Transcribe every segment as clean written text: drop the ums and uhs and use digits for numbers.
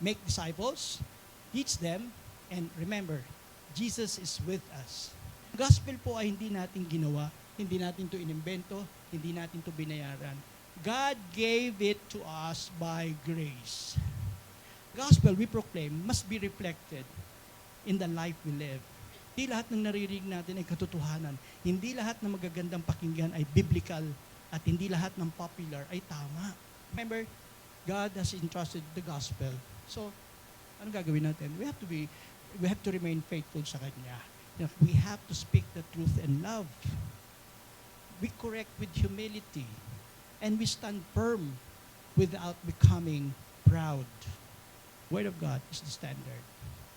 make disciples, teach them, and remember, Jesus is with us. Gospel po ay hindi natin ginawa, hindi natin to inimbento, hindi natin to binayaran. God gave it to us by grace. Gospel we proclaim must be reflected in the life we live. Hindi lahat ng naririnig natin ay katotohanan. Hindi lahat ng magagandang pakinggan ay biblical at hindi lahat ng popular ay tama. Remember, God has entrusted the gospel. So, ano gagawin natin? We have to remain faithful sa Kanya. We have to speak the truth in love. We correct with humility. And we stand firm without becoming proud. Word of God is the standard.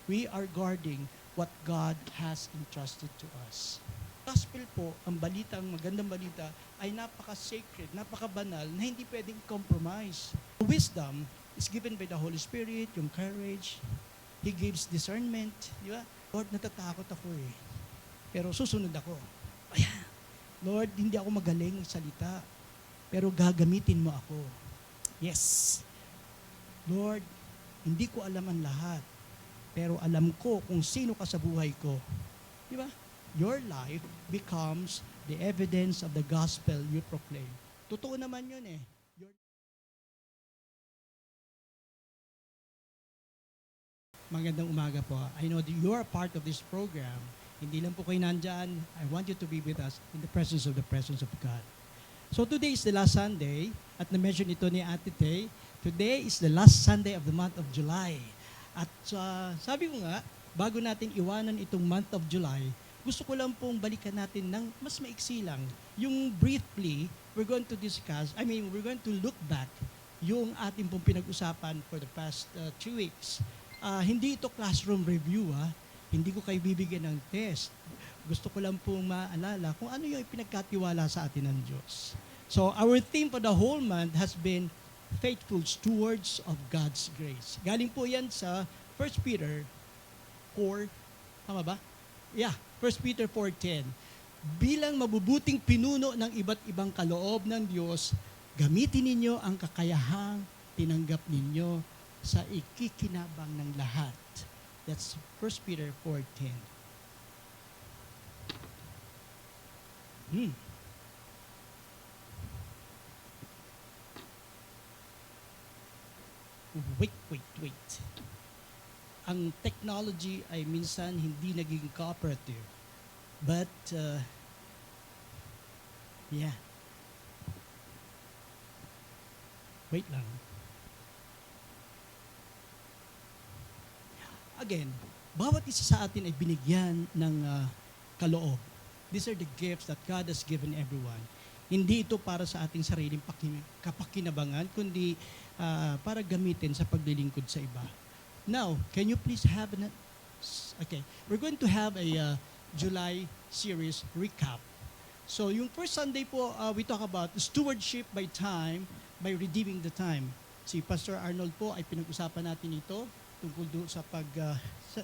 We are guarding what God has entrusted to us. Gospel po, ang balita, ang magandang balita, ay napaka-sacred, napaka-banal, na hindi pwedeng compromise. Wisdom is given by the Holy Spirit, yung courage. He gives discernment. Di ba? Lord, natatakot ako eh. Pero susunod ako. Ayan. Lord, hindi ako magaling magsalita. Pero gagamitin mo ako. Yes. Lord, hindi ko alam ang lahat. Pero alam ko kung sino ka sa buhay ko. Di ba? Your life becomes the evidence of the gospel you proclaim. Totoo naman yun eh. Magandang umaga po. I know that you are part of this program. Hindi lang po kayo nandyan. I want you to be with us in the presence of God. So today is the last Sunday, at na-mention ito ni Ate Tay, today is the last Sunday of the month of July. At sabi ko nga, bago natin iwanan itong month of July, gusto ko lang pong balikan natin ng mas maiksi lang. Yung briefly, we're going to look back yung ating pong pinag-usapan for the past 2 weeks. Hindi ito classroom review, hindi ko kayo bibigyan ng test. Gusto ko lang pong maalala kung ano yung ipinagkatiwala sa atin ng Diyos. So our theme for the whole month has been faithful stewards of God's grace. Galing po yan sa 1 Peter 4, tama ba? Yeah, 1 Peter 4:10. Bilang mabubuting pinuno ng iba't ibang kaloob ng Diyos, gamitin ninyo ang kakayahang tinanggap ninyo sa ikikinabang ng lahat. That's 1 Peter 4:10. Wait. Ang technology ay minsan hindi naging cooperative. But, yeah. Wait lang. Again, bawat isa sa atin ay binigyan ng kaloob. These are the gifts that God has given everyone. Hindi ito para sa ating sariling kapakinabangan, kundi para gamitin sa paglilingkod sa iba. Now, can you please have okay, we're going to have a July series recap. So, yung first Sunday po, we talk about stewardship by time, by redeeming the time. Si Pastor Arnold po ay pinag-usapan natin ito tungkol doon sa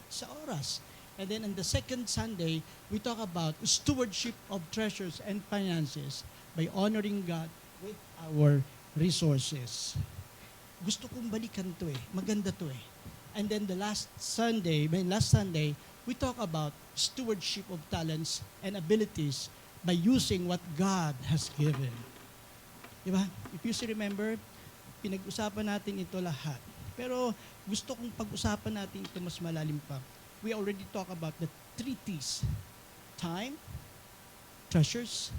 sa oras. And then on the second Sunday, we talk about stewardship of treasures and finances by honoring God with our resources. Gusto kong balikan to eh. Maganda to eh. And then the last Sunday, we talk about stewardship of talents and abilities by using what God has given. Diba? If you still remember, pinag-usapan natin ito lahat. Pero gusto kong pag-usapan natin ito mas malalim pa. We already talked about the 3 T's. Time, treasures,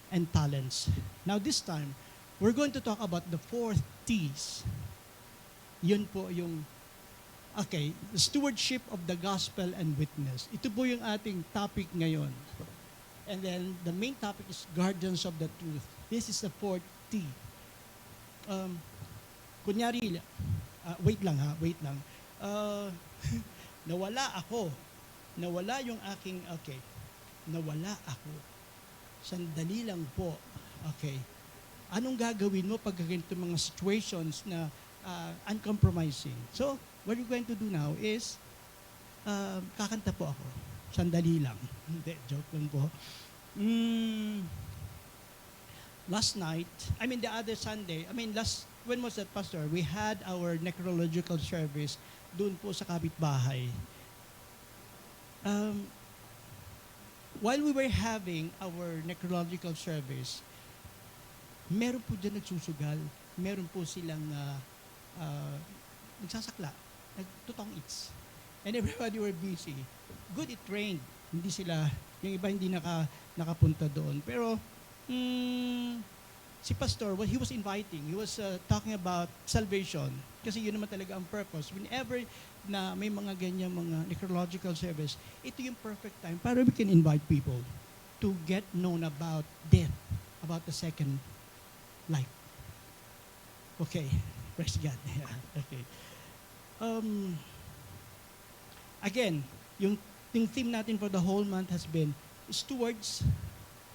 and talents. Now this time, we're going to talk about the 4th T's. Yun po yung, okay, the stewardship of the gospel and witness. Ito po yung ating topic ngayon. And then the main topic is guardians of the truth. This is the 4th T. Kunyari, wait lang. Nawala ako. Nawala ako. Sandali lang po. Okay. Anong gagawin mo pag ganito mga situations na uncompromising? So, what you're going to do now is, kakanta po ako. Sandali lang. Hindi, joke lang po. Last when was that, Pastor? We had our necrological service doon po sa kapitbahay. Um, while we were having our necrological service, meron po dyan nagsusugal. Meron po silang nagsasakla, nagtutong its. And everybody were busy. Good, it rained. Hindi sila, yung iba hindi nakapunta doon. Pero, si Pastor, what he was inviting, he was talking about salvation. Kasi yun naman talaga ang purpose. Whenever na may mga ganyan mga necrological service, ito yung perfect time para we can invite people to get known about death, about the second life. Okay, praise God. Yeah, okay. Again, yung theme natin for the whole month has been stewards,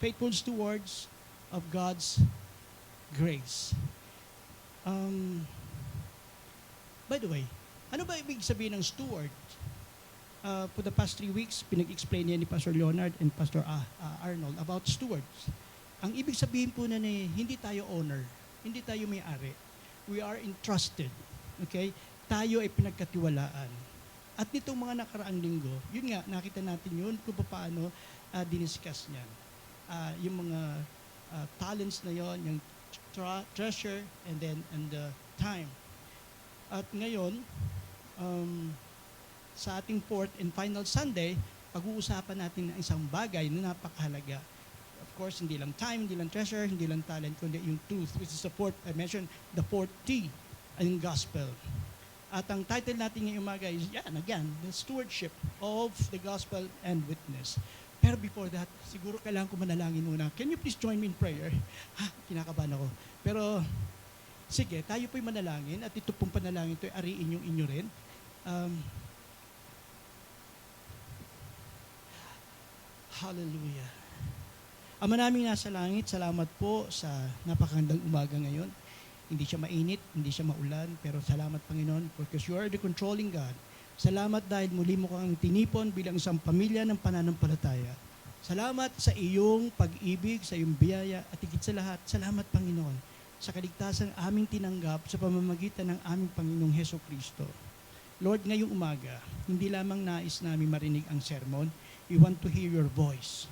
faithful stewards of God's grace. By the way, ano ba ibig sabihin ng steward? For the past 3 weeks, pinag-explain niya ni Pastor Leonard and Pastor Arnold about stewards. Ang ibig sabihin po na hindi tayo owner, hindi tayo may-ari. We are entrusted. Okay? Tayo ay pinagkatiwalaan. At nitong mga nakaraang linggo, yun nga, nakita natin yun kung paano diniscuss niyan. Yung mga talents na yon, yung treasure and the time. At ngayon, sa ating fourth and final Sunday, pag-uusapan natin ng isang bagay na napakahalaga. Of course, hindi lang time, hindi lang treasure, hindi lang talent, kundi yung truth, which is the fourth, I mentioned, the fourth T, yung gospel. At ang title natin ngayong umaga is, again, the stewardship of the gospel and witness. Pero before that, siguro kailangan ko manalangin muna. Can you please join me in prayer? Kinakabahan ako. Pero, sige, tayo po'y manalangin at ito pong panalangin ito ay ariin yung inyo rin. Hallelujah. Ama naming nasa langit, salamat po sa napakagandang umaga ngayon. Hindi siya mainit, hindi siya maulan, pero salamat Panginoon because you are the controlling God. Salamat dahil muli mo kang tinipon bilang isang pamilya ng pananampalataya. Salamat sa iyong pag-ibig, sa iyong biyaya, at higit sa lahat, salamat Panginoon sa kaligtasan aming tinanggap sa pamamagitan ng aming Panginoong Heso Kristo. Lord, ngayong umaga, hindi lamang nais namin marinig ang sermon, we want to hear your voice.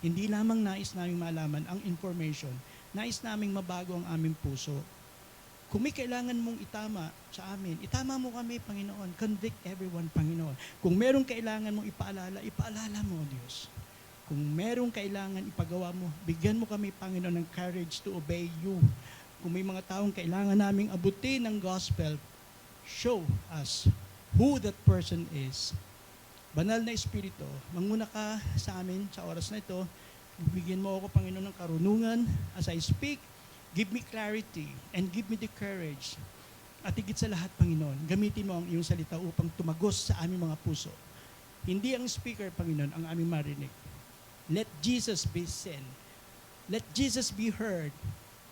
Hindi lamang nais namin malaman ang information, nais naming mabago ang aming puso. Kung may kailangan mong itama sa amin, itama mo kami, Panginoon. Convict everyone, Panginoon. Kung merong kailangan mong ipaalala mo, Diyos. Kung merong kailangan ipagawa mo, bigyan mo kami, Panginoon, ng courage to obey you. Kung may mga taong kailangan naming abutin ng gospel, show us who that person is. Banal na Espiritu, manguna ka sa amin sa oras na ito. Bigyan mo ako, Panginoon, ng karunungan as I speak. Give me clarity and give me the courage. At higit sa lahat, Panginoon, gamitin mo ang iyong salita upang tumagos sa aming mga puso. Hindi ang speaker, Panginoon, ang aming marinig. Let Jesus be seen. Let Jesus be heard.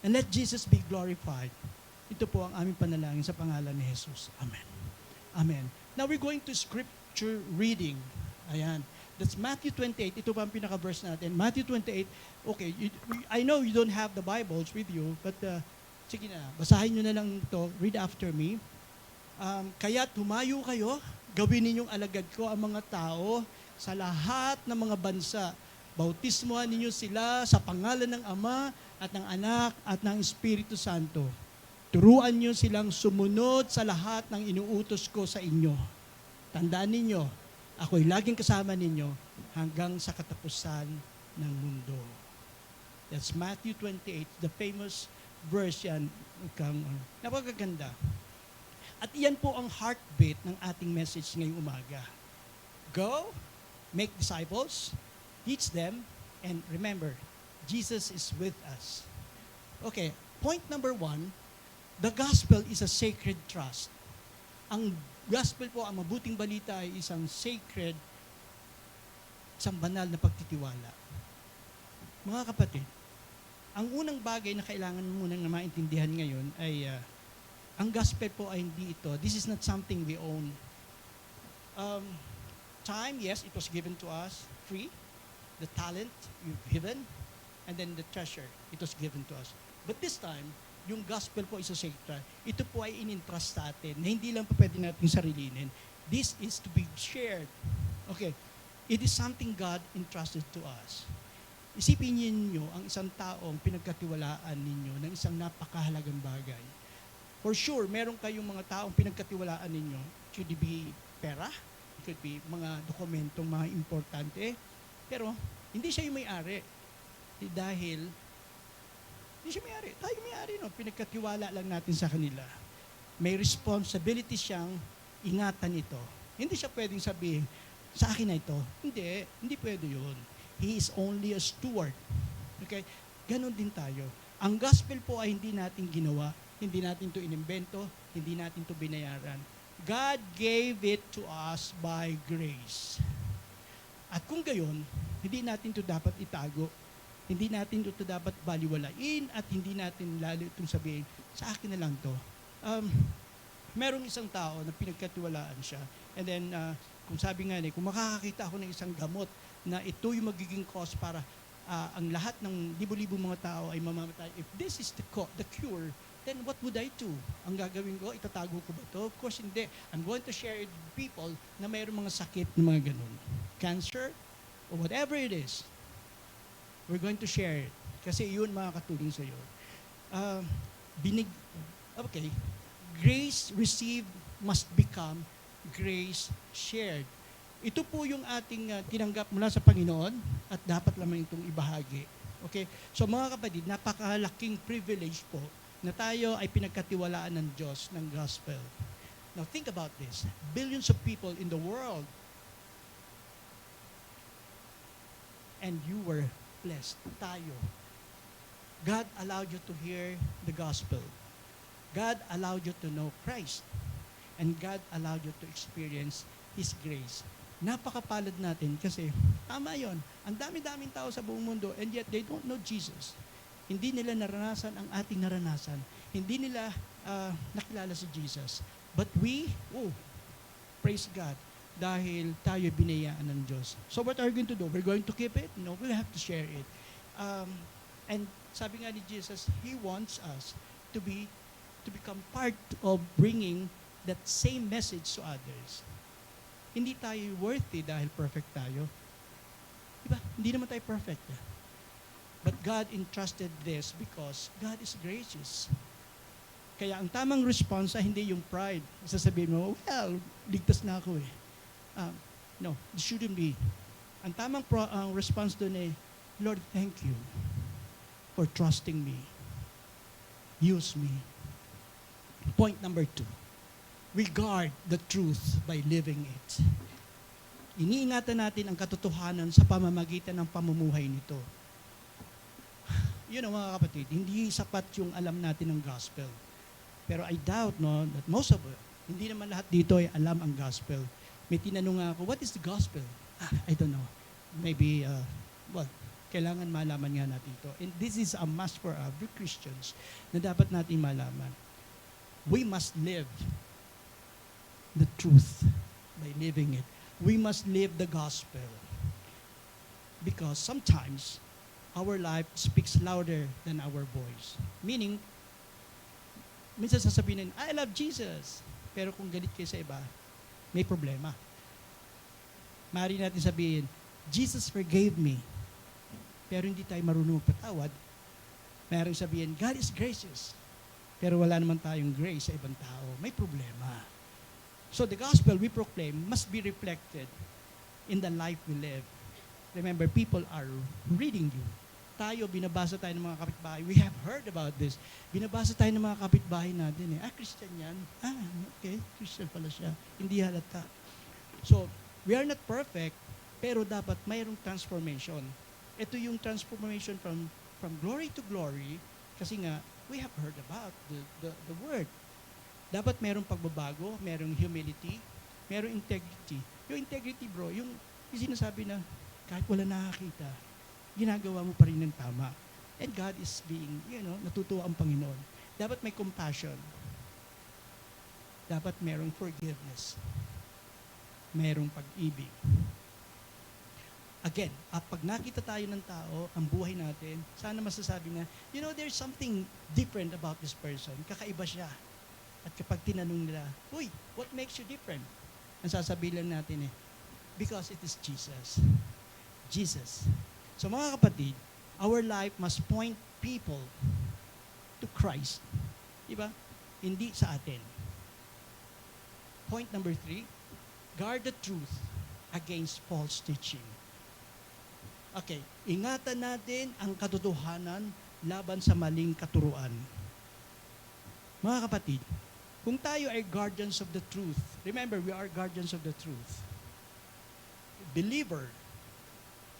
And let Jesus be glorified. Ito po ang aming panalangin sa pangalan ni Jesus. Amen. Amen. Now we're going to scripture reading. Ayan. That's Matthew 28. Ito pa ang pinaka-verse natin. Matthew 28. Okay, I know you don't have the Bibles with you, but sige na, basahin nyo na lang ito. Read after me. Kaya't humayo kayo, gawin ninyong alagad ko ang mga tao sa lahat ng mga bansa. Bautismohan ninyo sila sa pangalan ng Ama at ng Anak at ng Espiritu Santo. Turuan nyo silang sumunod sa lahat ng inuutos ko sa inyo. Tandaan ninyo, ako'y laging kasama ninyo hanggang sa katapusan ng mundo. That's Matthew 28, the famous verse yan. Napakaganda. At iyan po ang heartbeat ng ating message ngayong umaga. Go, make disciples, teach them, and remember, Jesus is with us. Okay, point number 1, the gospel is a sacred trust. Ang gospel po, ang mabuting balita ay isang sacred, isang banal na pagtitiwala. Mga kapatid, ang unang bagay na kailangan munang na maintindihan ngayon ay ang gospel po ay hindi ito. This is not something we own. Time, yes, it was given to us free. The talent, you've given. And then the treasure, it was given to us. But this time, yung gospel po is sacred. Ito po ay in-entrust sa atin na hindi lang po pwede natin sarilinin. This is to be shared. Okay. It is something God entrusted to us. Isipin niyo ang isang taong pinagkatiwalaan ninyo ng isang napakahalagang bagay. For sure, meron kayong mga taong pinagkatiwalaan ninyo. It could be pera, it could be mga dokumentong mga importante, pero hindi siya yung may-ari. Dahil hindi siya may-ari. Tayo may-ari, no? Pinagkatiwala lang natin sa kanila. May responsibility siyang ingatan ito. Hindi siya pwedeng sabihin, sa akin na ito. Hindi pwede yun. He is only a steward. Okay? Ganon din tayo. Ang gospel po ay hindi natin ginawa, hindi natin to inimbento, hindi natin to binayaran. God gave it to us by grace. At kung gayon, hindi natin to dapat itago, hindi natin to dapat baliwalain, at hindi natin lalo itong sabihin, sa akin na lang to. Merong isang tao na pinagkatiwalaan siya, and then, kung sabi nga kung makakakita ako ng isang gamot na ito yung magiging cause para ang lahat ng libo-libo mga tao ay mamamatay, if this is the cure, then what would I do? Ang gagawin ko, itatago ko ba ito? Of course, hindi. I'm going to share it with people na mayroong mga sakit na mga ganun. Cancer, or whatever it is. We're going to share it. Kasi yun makakatulong sa iyo. Okay. Grace received must become grace shared. Ito po yung ating tinanggap mula sa Panginoon at dapat lamang itong ibahagi. Okay? So mga kapatid, napakalaking privilege po na tayo ay pinagkatiwalaan ng Diyos ng gospel. Now think about this. Billions of people in the world, and you were blessed. Tayo. God allowed you to hear the gospel. God allowed you to know Christ. And God allowed you to experience His grace. Napakapalad natin kasi tama yon. Ang dami-daming tao sa buong mundo and yet they don't know Jesus. Hindi nila naranasan ang ating naranasan. Hindi nila nakilala si Jesus. But we, praise God, dahil tayo binayaan ng Diyos. So what are we going to do? We're going to keep it? No, we have to share it. And sabi nga ni Jesus, He wants us to become part of bringing that same message to others. Hindi tayo worthy dahil perfect tayo. Diba? Hindi naman tayo perfect. But God entrusted this because God is gracious. Kaya ang tamang response ay hindi yung pride. Sasabihin mo, well, ligtas na ako eh. No, it shouldn't be. Ang tamang response doon ay, Lord, thank you for trusting me. Use me. Point number 2. We guard the truth by living it. Iniingatan natin ang katotohanan sa pamamagitan ng pamumuhay nito. Yun mga kapatid, hindi sapat yung alam natin ng gospel. Pero I doubt that most of it, hindi naman lahat dito ay alam ang gospel. May tinanong ako, what is the gospel? I don't know. Maybe, kailangan malaman nga natin ito. And this is a must for every Christians na dapat natin malaman. We must live the truth by living it. We must live the gospel. Because sometimes, our life speaks louder than our voice. Meaning, minsan sasabihin, I love Jesus. Pero kung galit kayo sa iba, may problema. Maaari natin sabihin, Jesus forgave me. Pero hindi tayo marunong magpatawad. Maaari sabihin, God is gracious. Pero wala naman tayong grace sa ibang tao. May problema. So the gospel we proclaim must be reflected in the life we live. Remember, people are reading you. Tayo, binabasa tayo ng mga kapitbahay. We have heard about this. Binabasa tayo ng mga kapitbahay natin. Christian yan. Okay, Christian pala siya. Hindi halata. So, we are not perfect, pero dapat mayroong transformation. Ito yung transformation from glory to glory, kasi nga, we have heard about the word. Dapat mayroong pagbabago, mayroong humility, mayroong integrity. Yung integrity, bro, yung sinasabi na kahit wala nakakita, ginagawa mo pa rin ng tama. And God is being, natutuwa ang Panginoon. Dapat may compassion. Dapat mayroong forgiveness. Mayroong pag-ibig. Again, pag nakita tayo ng tao, ang buhay natin, sana masasabi na, there's something different about this person. Kakaiba siya. At kapag tinanong nila, uy, what makes you different? Ang sasabihin lang natin because it is Jesus. Jesus. So mga kapatid, our life must point people to Christ. Diba? Hindi sa atin. Point number 3, guard the truth against false teaching. Okay, ingatan natin ang katotohanan laban sa maling katuruan. Mga kapatid, kung tayo ay guardians of the truth, remember, we are guardians of the truth. Believer,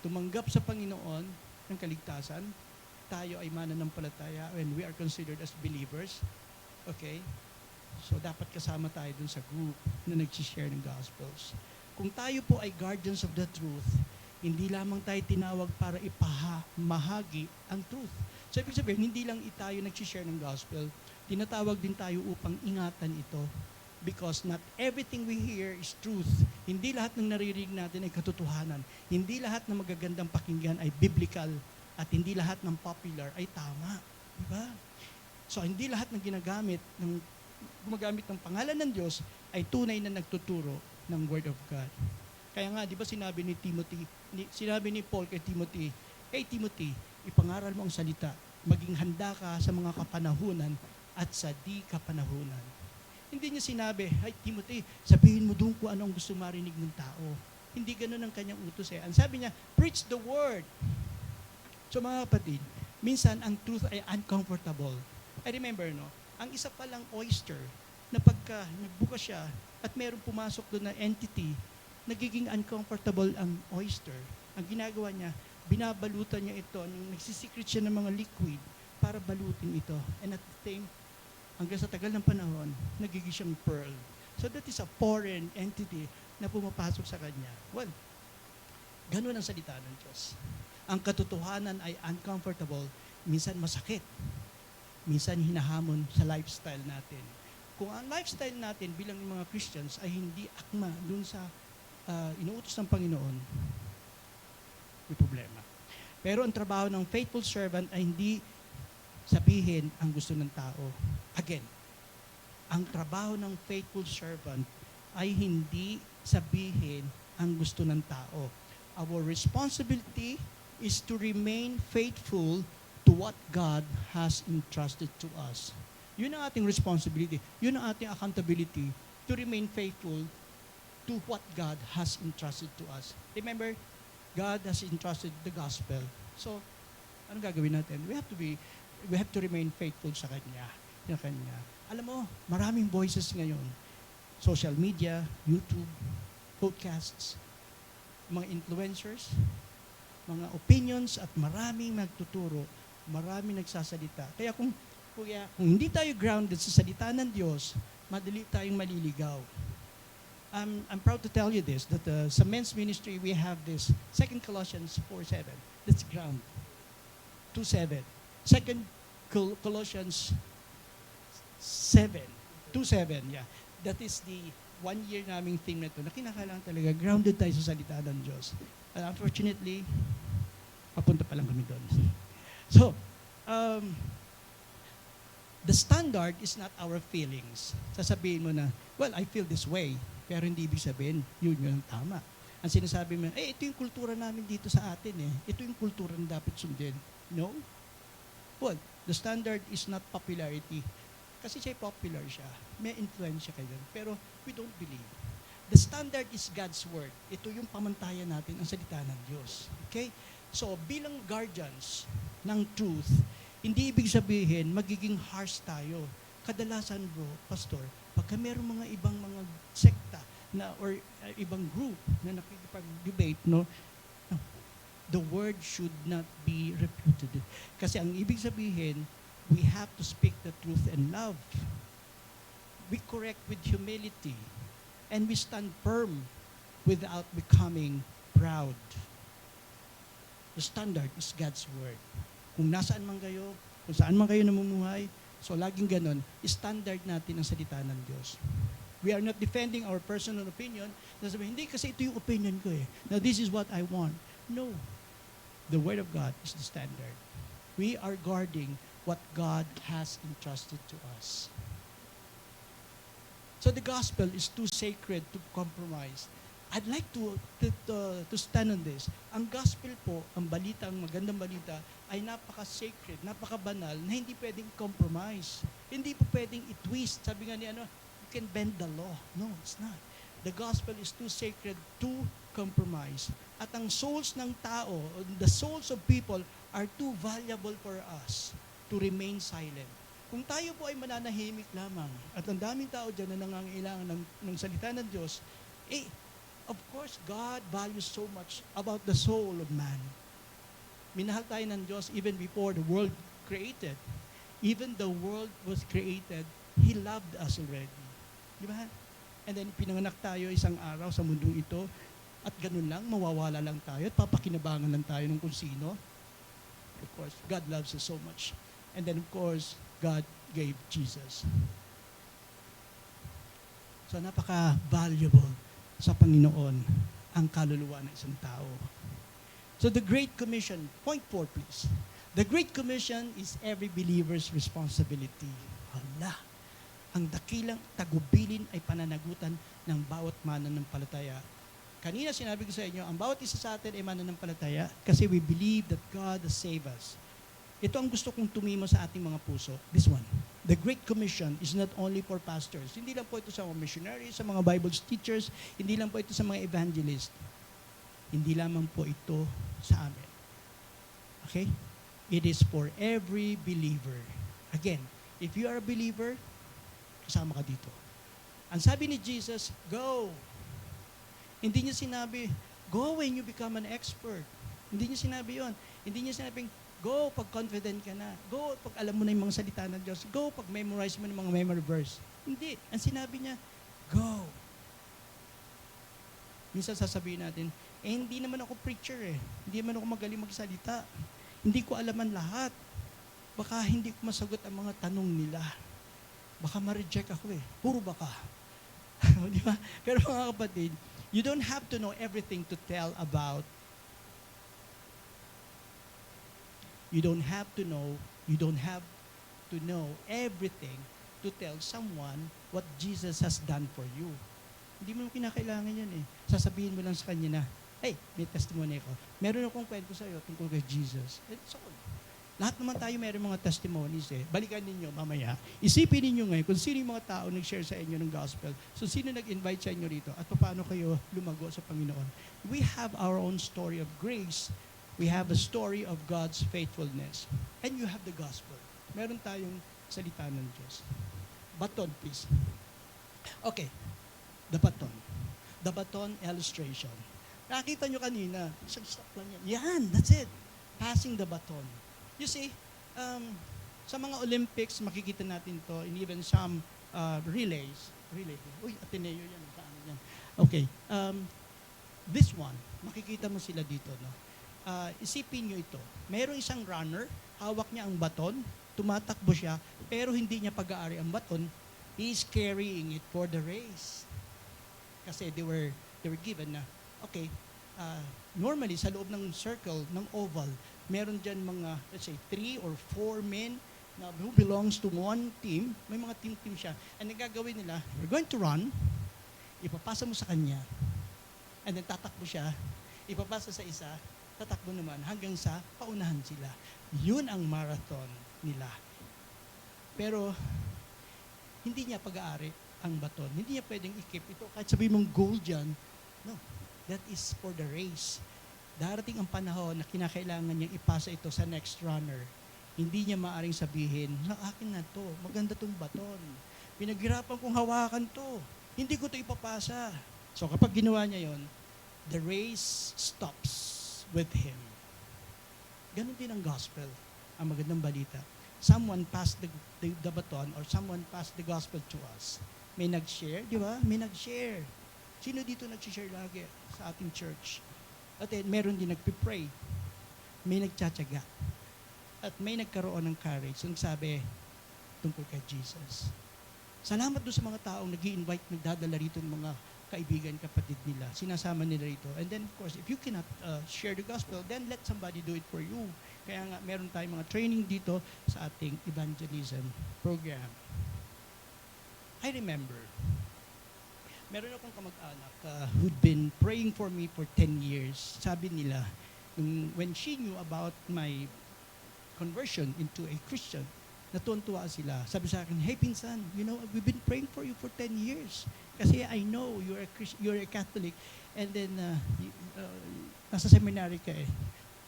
tumanggap sa Panginoon ng kaligtasan, tayo ay mananampalataya and we are considered as believers. Okay? So, dapat kasama tayo dun sa group na nag-share ng Gospels. Kung tayo po ay guardians of the truth, hindi lamang tayo tinawag para mahagi ang truth. So, ibig sabihin, hindi lang tayo nag-share ng Gospel, tinatawag din tayo upang ingatan ito. Because not everything we hear is truth. Hindi lahat ng naririnig natin ay katotohanan. Hindi lahat ng magagandang pakinggan ay biblical. At hindi lahat ng popular ay tama. Diba? So, hindi lahat ng gumagamit ng pangalan ng Diyos ay tunay na nagtuturo ng Word of God. Kaya nga, di ba sinabi ni Paul kay Timothy, hey Timothy, ipangaral mo ang salita, maging handa ka sa mga kapanahunan at sa di kapanahunan. Hindi niya sinabi, hey Timothy, sabihin mo doon kung anong gusto marinig ng tao. Hindi ganun ang kanyang utos Ang sabi niya, preach the word. So mga kapatid, minsan ang truth ay uncomfortable. I remember, ang isa palang oyster, na pagka nagbuka siya at merong pumasok doon na entity, nagiging uncomfortable ang oyster. Ang ginagawa niya, binabalutan niya ito, nagsisikret siya ng mga liquid para balutin ito. And at the same, hanggang sa tagal ng panahon, nagiging siyang pearl. So that is a foreign entity na pumapasok sa kanya. Well, ganun ang salita ng Diyos. Ang katotohanan ay uncomfortable, minsan masakit, minsan hinahamon sa lifestyle natin. Kung ang lifestyle natin bilang mga Christians ay hindi akma dun sa inuutos ng Panginoon, may problema. Pero ang trabaho ng faithful servant ay hindi sabihin ang gusto ng tao. Again, ang trabaho ng faithful servant ay hindi sabihin ang gusto ng tao. Our responsibility is to remain faithful to what God has entrusted to us. Yun ang ating responsibility. Yun ang ating accountability to remain faithful to what God has entrusted to us. Remember, God has entrusted the gospel. So, anong gagawin natin? We have to remain faithful sa Kanya. Alam mo, maraming voices ngayon. Social media, YouTube, podcasts, mga influencers, mga opinions, at maraming nagtuturo, maraming nagsasalita. Kaya kung hindi tayo grounded sa salita ng Diyos, madali tayong maliligaw. I'm proud to tell you this, that sa men's ministry, we have this 2 Colossians 4:7. That's ground. 2:7. 2 Colossians 2:7, yeah. That is the 1 year naming theme na ito, na kinakailangan talaga, grounded tayo sa salita ng Diyos. And unfortunately, papunta pa lang kami doon. So, the standard is not our feelings. Sasabihin mo na, well, I feel this way. Pero hindi ibig sabihin, yun ang tama. Ang sinasabi mo, ito yung kultura namin dito sa atin Ito yung kultura na dapat sundin. No? Well, the standard is not popularity. Kasi siya popular siya. May influence siya kayo. Pero we don't believe. The standard is God's word. Ito yung pamantayan natin, ang salita ng Diyos. Okay? So, bilang guardians ng truth, hindi ibig sabihin, magiging harsh tayo. Kadalasan bro, pastor, pagka mayroong mga ibang mga sekta na or ibang group na nakikipag-debate, the word should not be refuted. Kasi ang ibig sabihin, we have to speak the truth in love. We correct with humility. And we stand firm without becoming proud. The standard is God's word. Kung nasaan man kayo, kung saan man kayo namumuhay, so laging ganon, standard natin ang salita ng Diyos. We are not defending our personal opinion. Nasabi, hindi kasi ito yung opinion ko Now this is what I want. No. The Word of God is the standard. We are guarding what God has entrusted to us. So the gospel is too sacred to compromise. I'd like to stand on this. Ang gospel po, ang balita, ang magandang balita, ay napaka-sacred, napaka-banal, na hindi pwedeng compromise. Hindi po pwedeng i-twist. Sabi nga ni you can bend the law. No, it's not. The gospel is too sacred to compromise. At ang souls ng tao, the souls of people are too valuable for us to remain silent. Kung tayo po ay mananahimik lamang at ang daming tao dyan na nangangailangan ng salita ng Diyos, of course, God values so much about the soul of man. Minahal tayo ng Diyos even before the world created. Even the world was created, He loved us already. Di ba? And then pinanganak tayo isang araw sa mundong ito at ganun lang, mawawala lang tayo at papakinabangan lang tayo ng kung sino. Of course, God loves us so much. And then of course, God gave Jesus. So napaka-valuable sa Panginoon ang kaluluwa ng isang tao. So the Great Commission, point 4 please. The Great Commission is every believer's responsibility. Hala, ang dakilang tagubilin ay pananagutan ng bawat mananampalataya. Kanina sinabi ko sa inyo, ang bawat isa sa atin ay mananampalataya kasi we believe that God has saved us. Ito ang gusto kong tumimo sa ating mga puso. This one. The Great Commission is not only for pastors. Hindi lang po ito sa mga missionaries, sa mga Bible teachers, hindi lang po ito sa mga evangelists. Hindi lamang po ito sa amin. Okay? It is for every believer. Again, if you are a believer, kasama ka dito. Ang sabi ni Jesus, go. Hindi niya sinabi, go when you become an expert. Hindi niya sinabi yon. Hindi niya sinabing, go pag confident ka na. Go pag alam mo na yung mga salita ng Diyos. Go pag memorize mo ng mga memory verse. Hindi. Ang sinabi niya, go. Minsan sasabihin natin, hindi naman ako preacher eh. Hindi naman ako magaling magsalita. Hindi ko alaman lahat. Baka hindi ko masagot ang mga tanong nila. Baka ma-reject ako eh. Puro baka. Di ba? Pero mga kapatid, you don't have to know everything to tell about. You don't have to know everything to tell someone what Jesus has done for you. Hindi mo kinakailangan yan eh. Sasabihin mo lang sa kanya na, hey, may testimony ko. Meron akong kwento sa iyo tungkol kay Jesus. So, lahat naman tayo meron mga testimonies eh. Balikan ninyo mamaya. Isipin ninyo ngayon kung sino yung mga tao nag-share sa inyo ng gospel. So, sino nag-invite sa inyo rito at paano kayo lumago sa Panginoon. We have our own story of grace. We have a story of God's faithfulness. And you have the gospel. Meron tayong salita ng Diyos. Baton, please. Okay. The baton. The baton illustration. Nakita nyo kanina, isang stop lang yan. Yan, that's it. Passing the baton. You see, sa mga Olympics, makikita natin to, and even some relays. Uy, Ateneo yan. Saan yan? Okay. This one, makikita mo sila dito, no? Isipin nyo ito. Mayroong isang runner, hawak niya ang baton, tumatakbo siya, pero hindi niya pag-aari ang baton, he is carrying it for the race. Kasi they were given na, okay, normally sa loob ng circle, ng oval, meron dyan mga, let's say, 3 or 4 men na who belongs to one team, may mga team siya, and nagagawin nila, we're going to run, ipapasa mo sa kanya, and then tatakbo siya, ipapasa sa isa, tatakbo naman hanggang sa paunahan sila. Yun ang marathon nila. Pero, hindi niya pag-aari ang baton. Hindi niya pwedeng i-keep ito. Kahit sabihin mong gold dyan, no. That is for the race. Darating ang panahon na kinakailangan niyang ipasa ito sa next runner. Hindi niya maaring sabihin, na akin na to, maganda tong baton. Pinaghirapan kong hawakan to. Hindi ko to ipapasa. So kapag ginawa niya yon, the race stops with him. Ganon din ang gospel, ang magandang balita. Someone passed the baton or someone passed the gospel to us. May nag-share, di ba? May nag-share. Sino dito nag-share lagi sa ating church? At meron din nagpipray. May nagtsatsaga. At may nagkaroon ng courage. Ang sabi, tungkol kay Jesus. Salamat doon sa mga taong nag-i-invite, nagdadala rito ng mga kaibigan, kapatid nila. Sinasama nila ito. And then, of course, if you cannot share the gospel, then let somebody do it for you. Kaya nga, meron tayong mga training dito sa ating evangelism program. I remember, meron akong kamag-anak who'd been praying for me for 10 years. Sabi nila, when she knew about my conversion into a Christian, natuwa sila. Sabi sa akin, hey pinsan, we've been praying for you for 10 years. Kasi I know you're a Catholic, and then nasa seminary ka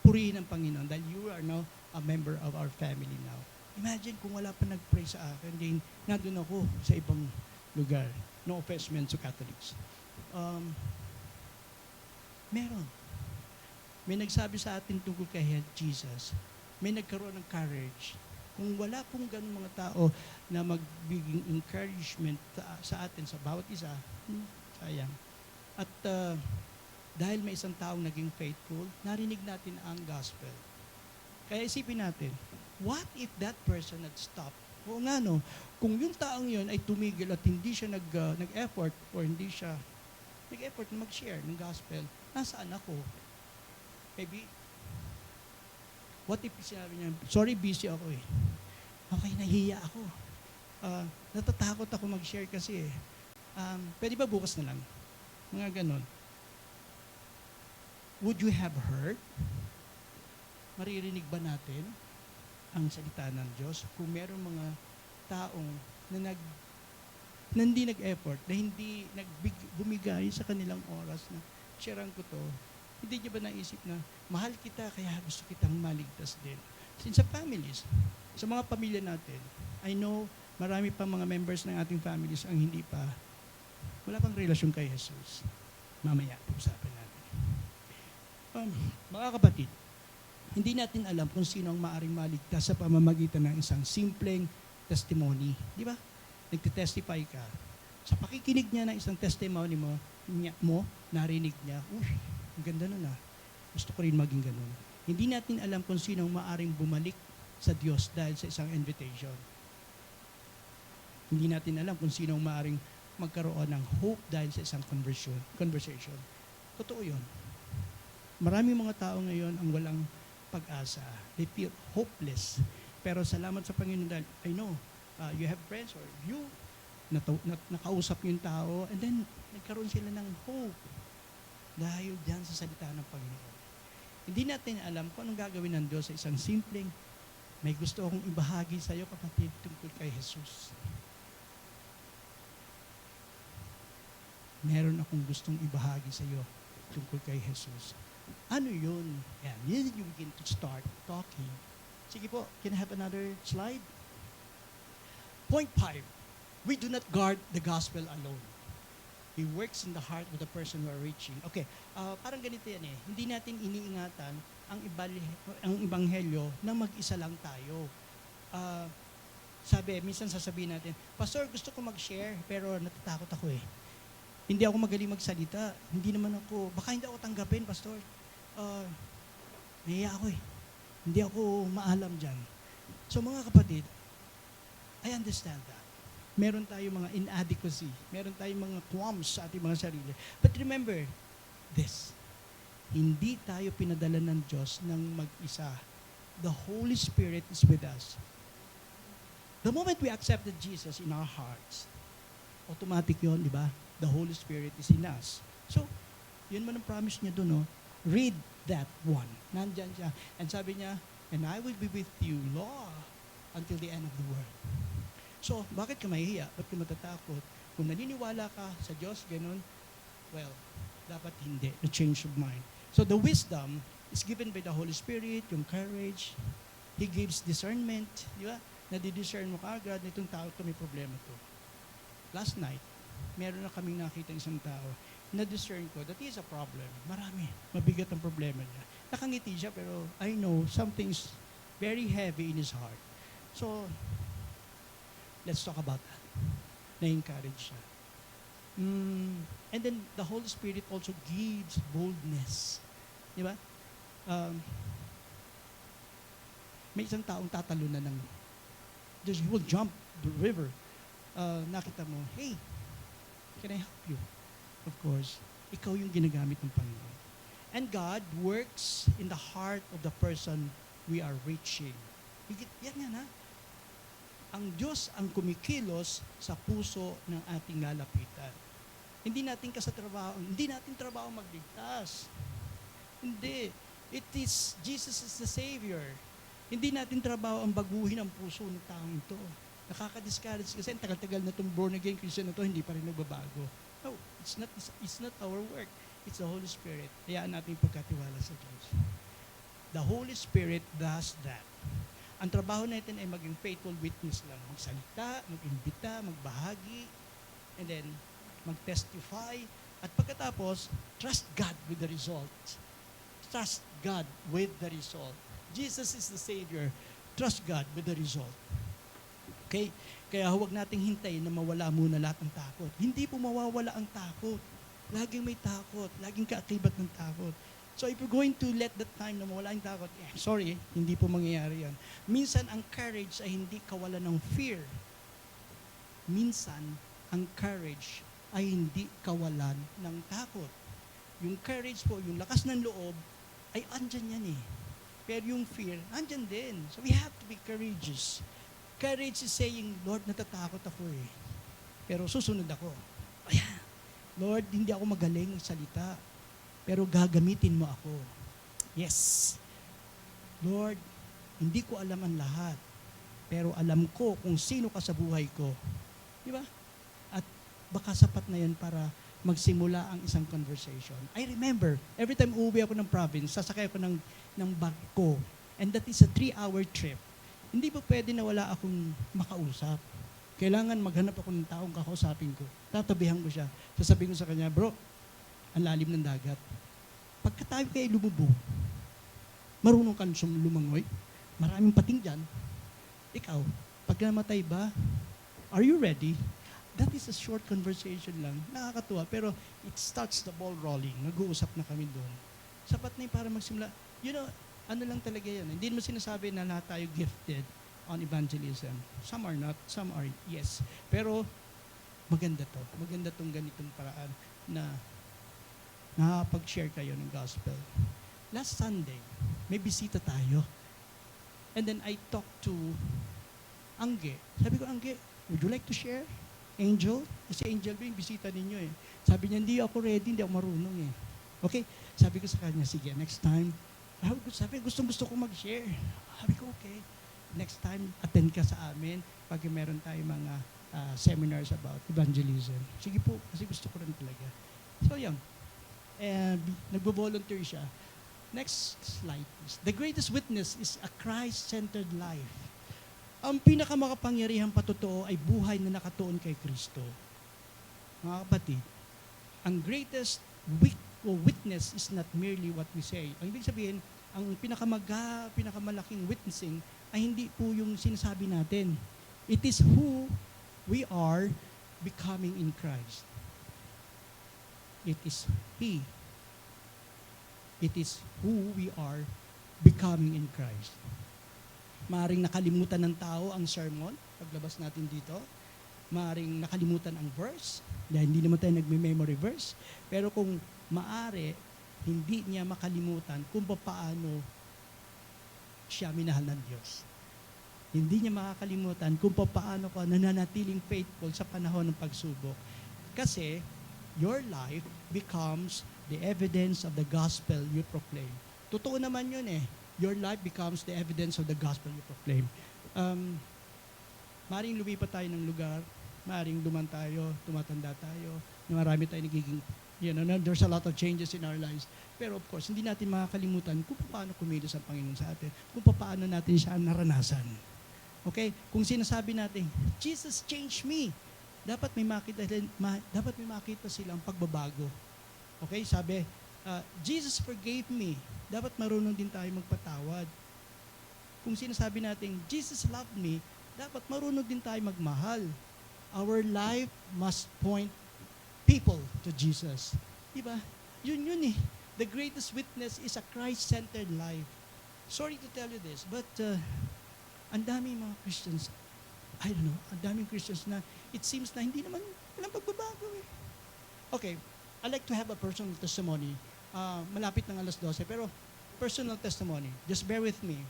purihin ang Panginoon dahil you are now a member of our family now. Imagine kung wala pa nag-pray sa akin, then nandun ako sa ibang lugar. No offense meant to Catholics. Meron. May nagsabi sa atin tungkol kay Jesus. May nagkaroon ng courage. Kung wala pong ganun mga tao na magbiging encouragement sa atin, sa bawat isa, sayang. At dahil may isang taong naging faithful, narinig natin ang gospel. Kaya isipin natin, what if that person had stopped? O nga no, kung yung taong yun ay tumigil at hindi siya nag-effort or hindi siya nag-effort na mag-share ng gospel, nasaan ako? Maybe, what if sinabi niya, sorry, busy ako Okay, nahiya ako. Natatakot ako mag-share kasi pwede ba bukas na lang? Mga ganon. Would you have heard? Maririnig ba natin ang salita ng Diyos kung meron mga taong na hindi nag-effort, na hindi bumigay sa kanilang oras na sharean ko to, hindi niya ba naisip na mahal kita kaya gusto kitang maligtas din? Sa families, sa mga pamilya natin, I know marami pa mga members ng ating families ang wala pang relasyon kay Jesus. Mamaya, usapan natin. Mga kapatid, hindi natin alam kung sino ang maaring maligtas sa pamamagitan ng isang simpleng testimony. Di ba? Nagtitestify ka. Sa pakikinig niya ng isang testimony mo, narinig niya, ang ganda nun Gusto ko rin maging ganun. Hindi natin alam kung sino ang maaring bumalik sa Diyos dahil sa isang invitation. Hindi natin alam kung sino ang maaring magkaroon ng hope dahil sa isang conversation. Totoo yun. Maraming mga tao ngayon ang walang pag-asa. They feel hopeless. Pero salamat sa Panginoon dahil I know you have friends or you nakausap yung tao and then nagkaroon sila ng hope dahil dyan sa salita ng Panginoon. Hindi natin alam kung anong gagawin ng Diyos sa isang simpleng may gusto akong ibahagi sa iyo, kapatid, tungkol kay Jesus. Meron akong gustong ibahagi sa iyo tungkol kay Jesus. Ano yun? Yan. You begin to start talking. Sige po, can I have another slide? Point 5. We do not guard the gospel alone. He works in the heart of the person we are reaching. Okay, parang ganito yan Hindi natin iniingatan ang ebanghelyo na mag-isa lang tayo. Minsan sasabihin natin, Pastor, gusto ko mag-share, pero natatakot ako Hindi ako magaling magsalita. Hindi naman ako, baka hindi ako tanggapin, Pastor. Nahiya ako Hindi ako maalam dyan. So mga kapatid, I understand that. Meron tayong mga inadequacy. Meron tayong mga qualms sa ating mga sarili. But remember this. Hindi tayo pinadala ng Diyos ng mag-isa. The Holy Spirit is with us. The moment we accepted Jesus in our hearts, automatic yun, di ba? The Holy Spirit is in us. So, yun man ang promise niya doon, Read that one. Nandyan siya. And sabi niya, and I will be with you, Lord, until the end of the world. So, bakit ka mahihiya? Ba't ka matatakot? Kung naniniwala ka sa Diyos, ganun, well, dapat hindi. The change of mind. So, the wisdom is given by the Holy Spirit, yung courage. He gives discernment. Di ba? Nadidiscern mo kaagad na itong tao ito may problema to. Last night, meron na kaming nakita isang tao na-discern ko that is a problem. Marami. Mabigat ang problema niya. Nakangiti siya pero I know something's very heavy in his heart. So, let's talk about that. Na-encourage siya. And then, the Holy Spirit also gives boldness. Di ba? May isang taong tatalunan ng he will jump the river. Nakita mo, hey, can I help you? of course, ikaw yung ginagamit ng Panginoon. And God works in the heart of the person we are reaching. Yan ha. Ang Diyos ang kumikilos sa puso ng ating lalapitan. Hindi natin trabaho magligtas. Hindi. Jesus is the Savior. Hindi natin trabaho ang baguhin ang puso ng taong ito. Nakaka-discourage kasi tagal-tagal na itong born again Christian na ito, hindi pa rin nagbabago. No, it's not our work. It's the Holy Spirit. Hayaan natin pagkatiwala sa Diyos. The Holy Spirit does that. Ang trabaho natin ay maging faithful witness lang. Magsalita, mag-imbita, magbahagi, and then mag-testify. At pagkatapos, trust God with the results. Trust God with the result. Jesus is the Savior. Trust God with the result. Okay? Kaya huwag nating hintayin na mawala muna lahat ng takot. Hindi po mawawala ang takot. Laging may takot. Laging kaakibat ng takot. So if you're going to let that time na mawala ang takot, sorry, hindi po mangyayari yan. Minsan, ang courage ay hindi kawalan ng fear. Minsan, ang courage ay hindi kawalan ng takot. Yung courage po, yung lakas ng loob, ay andyan yan eh. Pero yung fear, andyan din. So we have to be courageous. Courage is saying, Lord, natatakot ako eh. Pero susunod ako. Ayan. Lord, hindi ako magaling magsalita. Pero gagamitin mo ako. Yes. Lord, hindi ko alam ang lahat. Pero alam ko kung sino ka sa buhay ko. Di ba? At baka sapat na yan para magsimula ang isang conversation. I remember, every time uuwi ako ng province, sasakay ako ng barko. And that is a 3-hour trip. Hindi pa pwede na wala akong makausap. Kailangan maghanap ako ng taong kakausapin ko. Tatabihan ko siya. Sasabihin ko sa kanya, bro, ang lalim ng dagat. Pagka tayo kayo lumubog, marunong kang lumangoy, maraming pating dyan. Ikaw, pag namatay ba, are you ready? That is a short conversation lang. Nakakatuwa, pero it starts the ball rolling. Nag-uusap na kami doon. Sapat na yung para magsimula. You know, ano lang talaga yan. Hindi mo sinasabi na lahat tayo gifted on evangelism. Some are not, some are yes. Pero maganda to. Maganda tong ganitong paraan na nakapag-share kayo ng gospel. Last Sunday, may bisita tayo. And then I talked to Angge. Sabi ko, Angge, would you like to share? Angel? Kasi Angel ba yung bisita ninyo eh. Sabi niya, hindi ako ready, hindi ako marunong eh. Okay? Sabi ko sa kanya, sige, next time. Sabi, gusto ko mag-share. Sabi ko, okay. Next time, attend ka sa amin pag meron tayo mga seminars about evangelism. Sige po, kasi gusto ko rin talaga. So, yan. And nagbo-volunteer siya. Next slide, please. The greatest witness is a Christ-centered life. Ang pinakamakapangyarihang patotoo ay buhay na nakatuon kay Kristo. Mga kapatid, ang greatest witness is not merely what we say. Ang ibig sabihin, ang pinakamalaking witnessing ay hindi po yung sinasabi natin. It is who we are becoming in Christ. It is He. It is who we are becoming in Christ. Maaring nakalimutan ng tao ang sermon, paglabas natin dito. Maaring nakalimutan ang verse, dahil hindi naman tayo nagme-memory verse. Pero kung maari, hindi niya makalimutan kung paano siya minahal ng Diyos. Hindi niya makakalimutan kung paano ka nananatiling faithful sa panahon ng pagsubok. Kasi, your life becomes the evidence of the gospel you proclaim. Totoo naman yun eh. Your life becomes the evidence of the gospel you proclaim. Maring lumipat tayo ng lugar, maring luman tayo, tumatanda tayo, marami tayo nagiging, there's a lot of changes in our lives. Pero of course, hindi natin makakalimutan kung paano kumilos ang Panginoon sa atin, kung paano natin siya naranasan. Okay? Kung sinasabi natin, Jesus changed me, dapat may makita silang pagbabago. Okay? Sabi, Jesus forgave me. Dapat marunong din tayo magpatawad. Kung sinasabi natin, Jesus loved me, dapat marunong din tayo magmahal. Our life must point people to Jesus. Diba? Yun eh. The greatest witness is a Christ-centered life. Sorry to tell you this, but ang daming mga Christians, I don't know, ang daming Christians na it seems na hindi naman walang pagbabago eh. Okay, I like to have a personal testimony. Malapit ng 12:00, pero personal testimony. Just bear with me.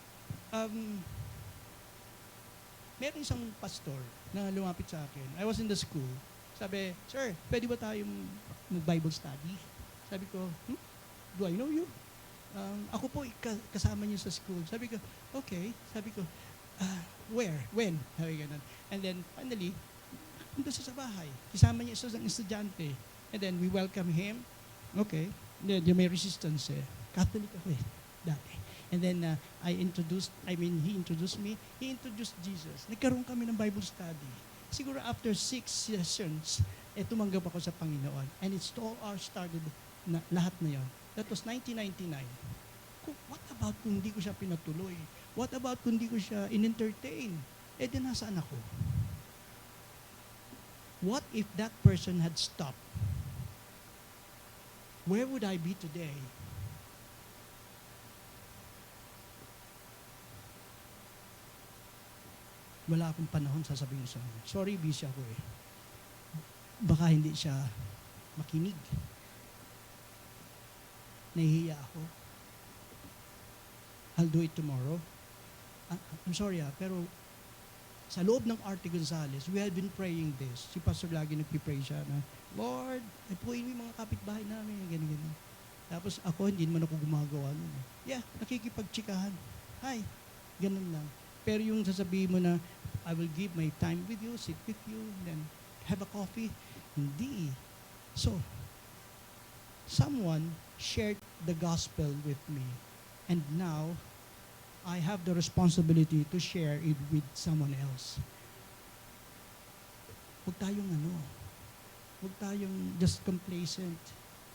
Meron isang pastor na lumapit sa akin. I was in the school. Sabi, "Sir, pwede ba tayong mag-Bible study?" Sabi ko, "Do I know you?" Ako po, kasama niyo sa school. Sabi ko, "Okay." Sabi ko, "Where? When?" Sabi ganun. And then, finally, punta siya sa bahay. Kasama niya isang estudyante. And then, we welcome him. Okay. Then, may resistance eh. Catholic ako eh, dati. And then, he introduced me. He introduced Jesus. Nagkaroon kami ng Bible study. Siguro after 6 sessions, tumanggap ako sa Panginoon. And it's all started na lahat na yon. That was 1999. What about kung hindi ko siya pinatuloy? What about kung hindi ko siya in-entertain? Di nasaan ako? What if that person had stopped? Where would I be today? Wala akong panahon sasabihin sa kanya. Sorry, busy ako eh. Baka hindi siya makinig. Nahihiya ako. I'll do it tomorrow. I'm sorry pero sa loob ng Arte Gonzales, we had been praying this. Si Pastor lagi nagpipray siya na, "Lord, ipuin mo yung mga kapitbahay namin," ganyan. Tapos ako, hindi naman ako gumagawa nun. Nakikipagtsikahan. Hi, ganun lang. Pero yung sasabihin mo na, "I will give my time with you, sit with you, then have a coffee," hindi. So, someone shared the gospel with me. And now, I have the responsibility to share it with someone else. Huwag tayong just complacent.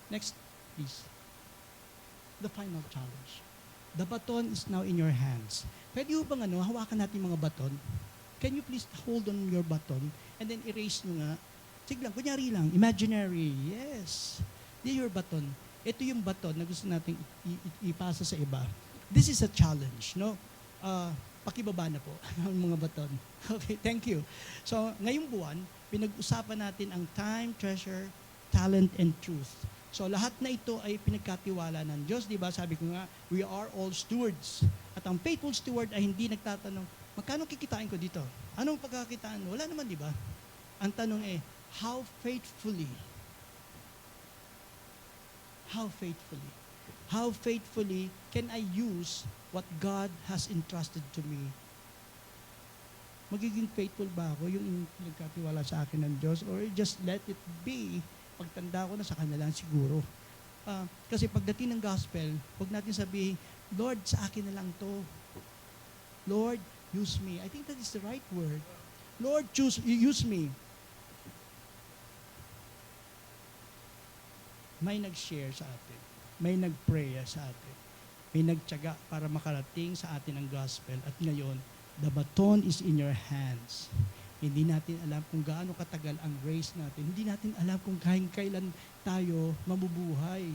Next, please. The final challenge. The baton is now in your hands. Pwede mo bang hawakan natin mga baton? Can you please hold on your baton and then erase nyo nga? Sige lang, kunyari lang, imaginary. Yes. Di your baton. Ito yung baton na gusto nating ipasa sa iba. This is a challenge, no? Pakibaba na po ang mga baton. Okay, thank you. So, ngayong buwan, pinag-usapan natin ang time, treasure, talent, and truth. So, lahat na ito ay pinagkatiwala ng Diyos. Di ba? Sabi ko nga, we are all stewards. At ang faithful steward ay hindi nagtatanong, magkano kikitain ko dito? Anong pagkakitaan? Wala naman, di ba? Ang tanong how faithfully can I use what God has entrusted to me? Magiging faithful ba ako yung nagkatiwala sa akin ng Diyos, or just let it be? Pagtanda ko na, sa kanila siguro. Kasi pagdating ng gospel, huwag natin sabihin, "Lord, sa akin na lang to. Lord, use me." I think that is the right word. Lord, use me. May nag-share sa atin. May nag-pray sa atin. May nagtiyaga para makarating sa atin ang gospel. At ngayon, the baton is in your hands. Hindi natin alam kung gaano katagal ang race natin. Hindi natin alam kung kailan tayo mabubuhay.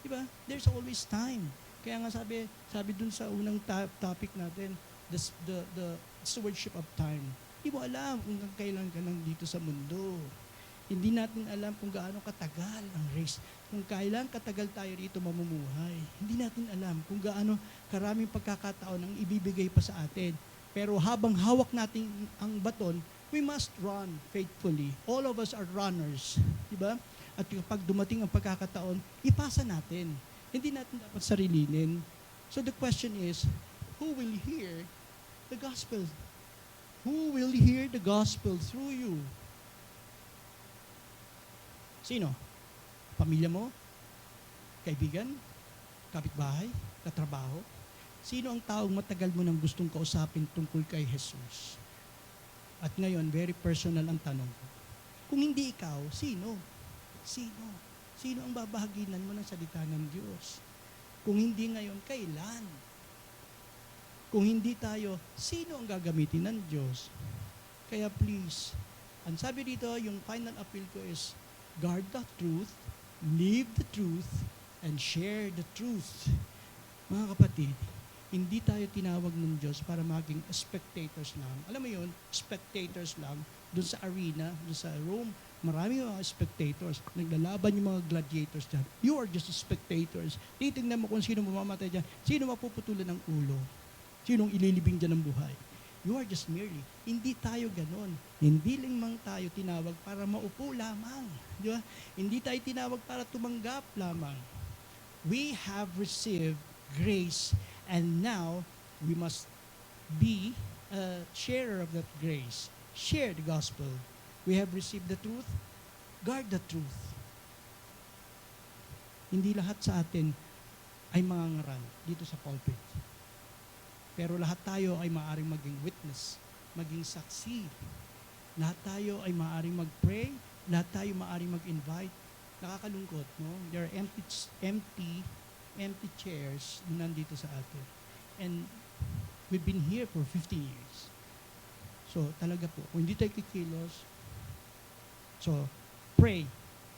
Diba? There's always time. Kaya nga sabi dun sa unang topic natin, the stewardship of time. Hindi mo alam kung kailan ka nandito sa mundo. Hindi natin alam kung gaano katagal ang race. Kung kailan katagal tayo dito mamumuhay. Hindi natin alam kung gaano karaming pagkakataon ang ibibigay pa sa atin. Pero habang hawak natin ang baton, we must run faithfully. All of us are runners. Diba? At kapag dumating ang pagkakataon, ipasa natin. Hindi natin dapat sarilinin. So the question is, who will hear the gospel? Who will hear the gospel through you? Sino? Pamilya mo? Kaibigan? Kapitbahay? Katrabaho? Sino ang taong matagal mo nang gustong kausapin tungkol kay Jesus? At ngayon, very personal ang tanong ko. Kung hindi ikaw, sino? Sino? Sino ang babahaginan mo ng salita ng Diyos? Kung hindi ngayon, kailan? Kung hindi tayo, sino ang gagamitin ng Diyos? Kaya please, ang sabi dito, yung final appeal ko is, guard the truth, live the truth, and share the truth. Mga kapatid, hindi tayo tinawag ng Diyos para maging spectators lang. Alam mo yun, spectators lang, dun sa arena, dun sa room, Maraming mga spectators. Naglalaban yung mga gladiators dyan. You are just spectators. Titingnan mo kung sino mamamatay dyan. Sino mapuputulan ng ulo. Sinong ililibing dyan ng buhay. You are just merely. Hindi tayo ganon. Hindi lamang tayo tinawag para maupo lamang. Di ba? Hindi tayo tinawag para tumanggap lamang. We have received grace and now we must be a sharer of that grace. Share the gospel. We have received the truth. Guard the truth. Hindi lahat sa atin ay mangangaral dito sa pulpit. Pero lahat tayo ay maaaring maging witness, maging saksi. Lahat tayo ay maaaring mag-pray, lahat tayo maaaring mag-invite. Nakakalungkot, no? There are empty chairs na nandito sa atin. And we've been here for 15 years. So, talaga po, kung hindi tayo kikilos, so, pray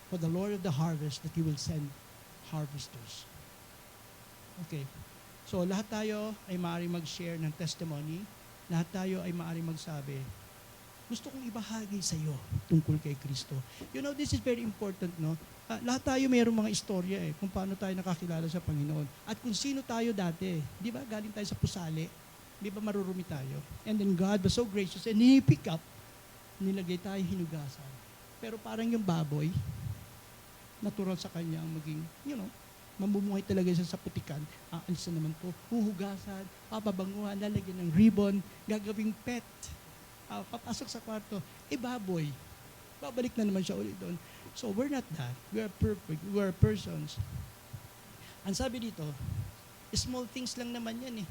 for the Lord of the harvest that He will send harvesters. Okay. So, lahat tayo ay maaaring mag-share ng testimony. Lahat tayo ay maaaring magsabi, gusto kong ibahagi sa iyo tungkol kay Kristo. You know, this is very important, no? Lahat tayo mayroong mga istorya kung paano tayo nakakilala sa Panginoon. At kung sino tayo dati. Di ba? Galing tayo sa pusali. Di ba marurumi tayo? And then God was so gracious and He pick up, nilagay tayo hinugasan. Pero parang yung baboy, natural sa kanya ang maging, mamumuhay talaga siya sa putikan. Aalis na naman to, huhugasan, papabanguhan, lalagyan ng ribbon, gagawing pet. Papasok sa kwarto, baboy. Babalik na naman siya ulit doon. So we're not that. We are perfect. We are persons. Ang sabi dito, small things lang naman yan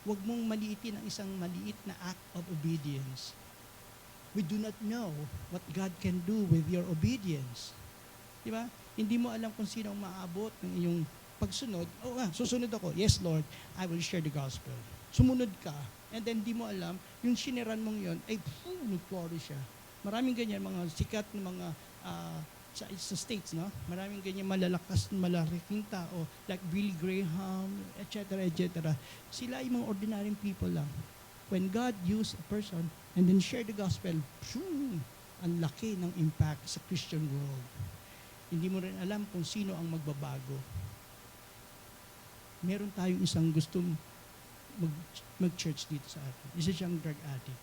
Huwag mong maliitin ang isang maliit na act of obedience. We do not know what God can do with your obedience. Di ba? Hindi mo alam kung sino ang maaabot ng iyong pagsunod. Susunod ako. Yes, Lord, I will share the gospel. Sumunod ka. And then di mo alam, yung sineran mong yon ay nag-flourish siya. Maraming ganyan, mga sikat na mga sa States, no? Maraming ganyan malalaking tao, like Billy Graham, etc., etc. Sila ay mga ordinaryong people lang. When God used a person and then share the gospel, ang laki ng impact sa Christian world. Hindi mo rin alam kung sino ang magbabago. Meron tayong isang gustong mag-church dito sa atin. Isa siyang drug addict.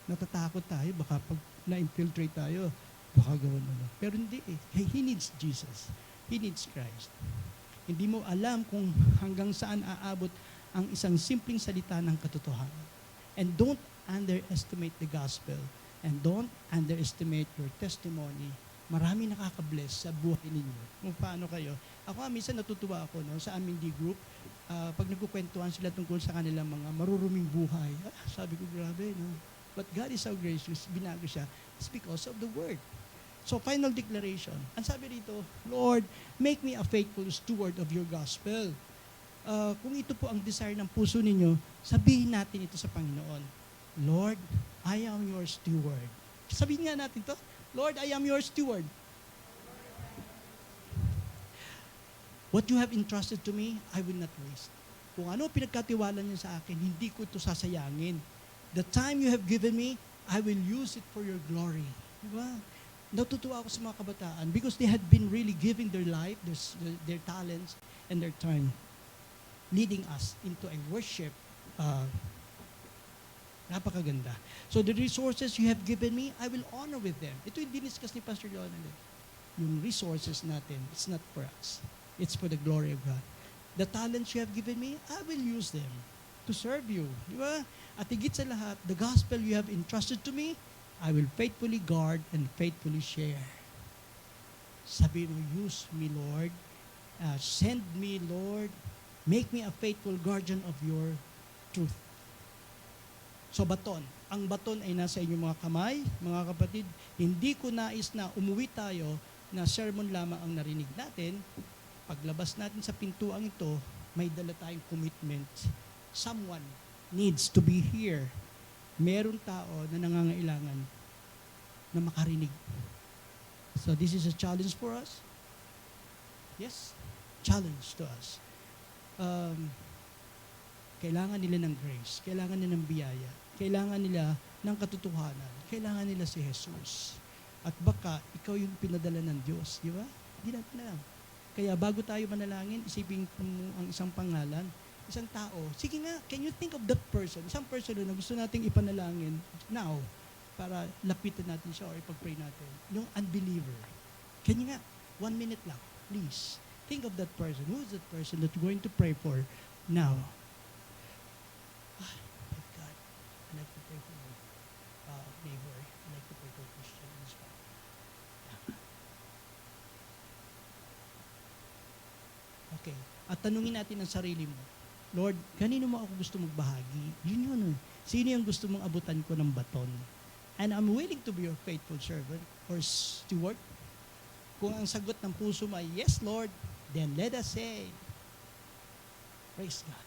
Natatakot tayo, baka pag na-infiltrate tayo, baka gawin mo. Pero hindi He needs Jesus. He needs Christ. Hindi mo alam kung hanggang saan aabot ang isang simpleng salita ng katotohanan. And don't underestimate the gospel. And don't underestimate your testimony. Marami nakaka-bless sa buhay ninyo. Kung paano kayo. Ako minsan natutuwa ako sa aming D-group. Pag nagkukwentuhan sila tungkol sa kanilang mga maruruming buhay. Sabi ko, grabe, no? But God is so gracious, binago siya. It's because of the Word. So, final declaration. Ang sabi rito, Lord, make me a faithful steward of your gospel. Kung ito po ang desire ng puso ninyo, sabihin natin ito sa Panginoon. Lord, I am your steward. Sabihin nga natin to, Lord, I am your steward. What you have entrusted to me, I will not waste. Kung ano pinagkatiwala niyo sa akin, hindi ko ito sasayangin. The time you have given me, I will use it for your glory. Diba? Natutuwa ako sa mga kabataan because they had been really giving their life, their talents, and their time, leading us into a worship. Napakaganda. So the resources you have given me, I will honor with them. Ito yung diniscuss ni Pastor Leonel. Yung resources natin, it's not for us. It's for the glory of God. The talents you have given me, I will use them to serve you. Di ba? At higit sa lahat, the gospel you have entrusted to me, I will faithfully guard and faithfully share. Sabi mo, use me, Lord. Send me, Lord. Make me a faithful guardian of your truth. So baton. Ang baton ay nasa inyong mga kamay, mga kapatid. Hindi ko nais na umuwi tayo na sermon lamang ang narinig natin. Paglabas natin sa pintuang ito, may dala tayong commitment. Someone needs to be here. Meron tao na nangangailangan na makarinig. So this is a challenge for us. Yes, challenge to us. Kailangan nila ng grace. Kailangan nila ng biyaya. Kailangan nila ng katotohanan. Kailangan nila si Jesus. At baka ikaw yung pinadala ng Diyos, di ba? Hindi natin alam. Kaya bago tayo manalangin, isipin mo ang isang pangalan, isang tao. Sige nga, can you think of that person? Isang person na gusto nating ipanalangin now para lapitan natin siya or ipag-pray natin. Yung unbeliever. Can you nga, 1 minute lang, please. Think of that person. Who is that person that you're going to pray for now? My God, I like to pray for my neighbor. I like to pray for Christians. Okay. At tanungin natin ang sarili mo. Lord, kanino mo ako gusto magbahagi? Yun yun. Sino yung gusto mong abutan ko ng baton? And I'm willing to be your faithful servant or steward. Kung ang sagot ng puso mo ay, yes, Lord, then let us say, praise God.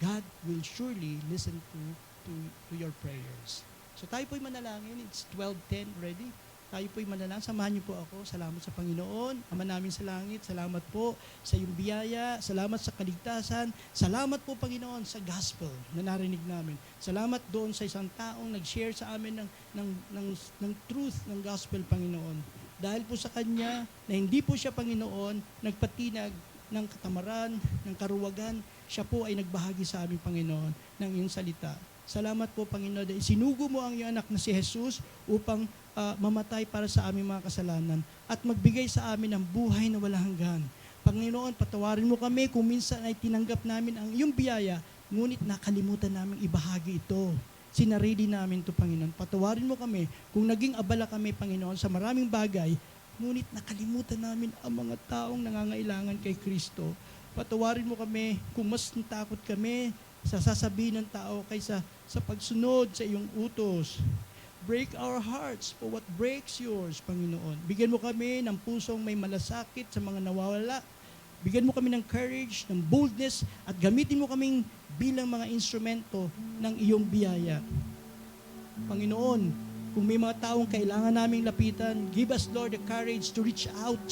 God will surely listen to your prayers. So tayo po'y manalangin. It's 12:10 already. Tayo po'y manalangin. Samahan niyo po ako. Salamat sa Panginoon. Ama namin sa langit, salamat po sa iyong biyaya. Salamat sa kaligtasan. Salamat po, Panginoon, sa gospel na narinig namin. Salamat doon sa isang taong nag-share sa amin ng truth ng gospel, Panginoon. Dahil po sa Kanya, na hindi po siya, Panginoon, nagpatinag ng katamaran, ng karuwagan, siya po ay nagbahagi sa amin, Panginoon, ng iyong salita. Salamat po, Panginoon, dahil sinugo mo ang iyong anak na si Jesus upang mamatay para sa aming mga kasalanan at magbigay sa amin ng buhay na walang hanggan. Panginoon, patawarin mo kami kung minsan ay tinanggap namin ang iyong biyaya, ngunit nakalimutan namin ibahagi ito. Sinarili namin ito, Panginoon. Patawarin mo kami kung naging abala kami, Panginoon, sa maraming bagay, ngunit nakalimutan namin ang mga taong nangangailangan kay Kristo. Patawarin mo kami kung mas natakot kami sa sasabihin ng tao kaysa sa pagsunod sa iyong utos. Break our hearts for what breaks yours, Panginoon. Bigyan mo kami ng pusong may malasakit sa mga nawawala. Bigyan mo kami ng courage, ng boldness, at gamitin mo kaming bilang mga instrumento ng iyong biyaya. Panginoon, kung may mga taong kailangan naming lapitan, give us, Lord, the courage to reach out.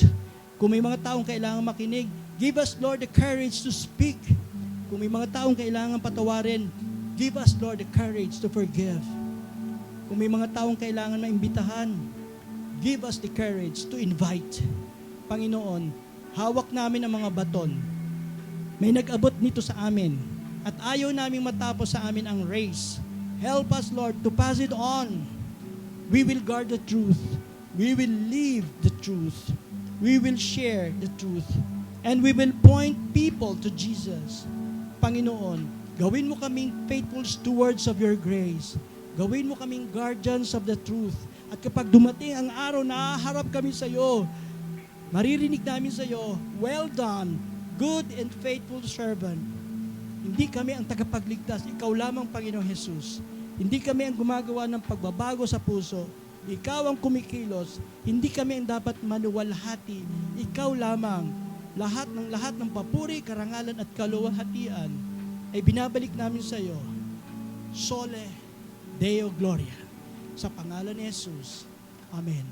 Kung may mga taong kailangan makinig, give us, Lord, the courage to speak. Kung may mga taong kailangan patawarin, give us, Lord, the courage to forgive. Kung may mga taong kailangan maimbitahan, give us the courage to invite. Panginoon, hawak namin ang mga baton. May nag-abot nito sa amin at ayaw naming matapos sa amin ang race. Help us, Lord, to pass it on. We will guard the truth. We will live the truth. We will share the truth. And we will point people to Jesus. Panginoon, gawin mo kaming faithful stewards of your grace. Gawin mo kaming guardians of the truth. At kapag dumating ang araw na haharap kami sa iyo, maririnig namin sa iyo, well done, good and faithful servant. Hindi kami ang tagapagligtas, ikaw lamang, Panginoong Jesus. Hindi kami ang gumagawa ng pagbabago sa puso. Ikaw ang kumikilos. Hindi kami ang dapat manuwalhati. Ikaw lamang. Lahat ng papuri, karangalan at kaluwalhatian ay binabalik namin sa iyo. Sole Deo Gloria. Sa pangalan ni Jesus. Amen.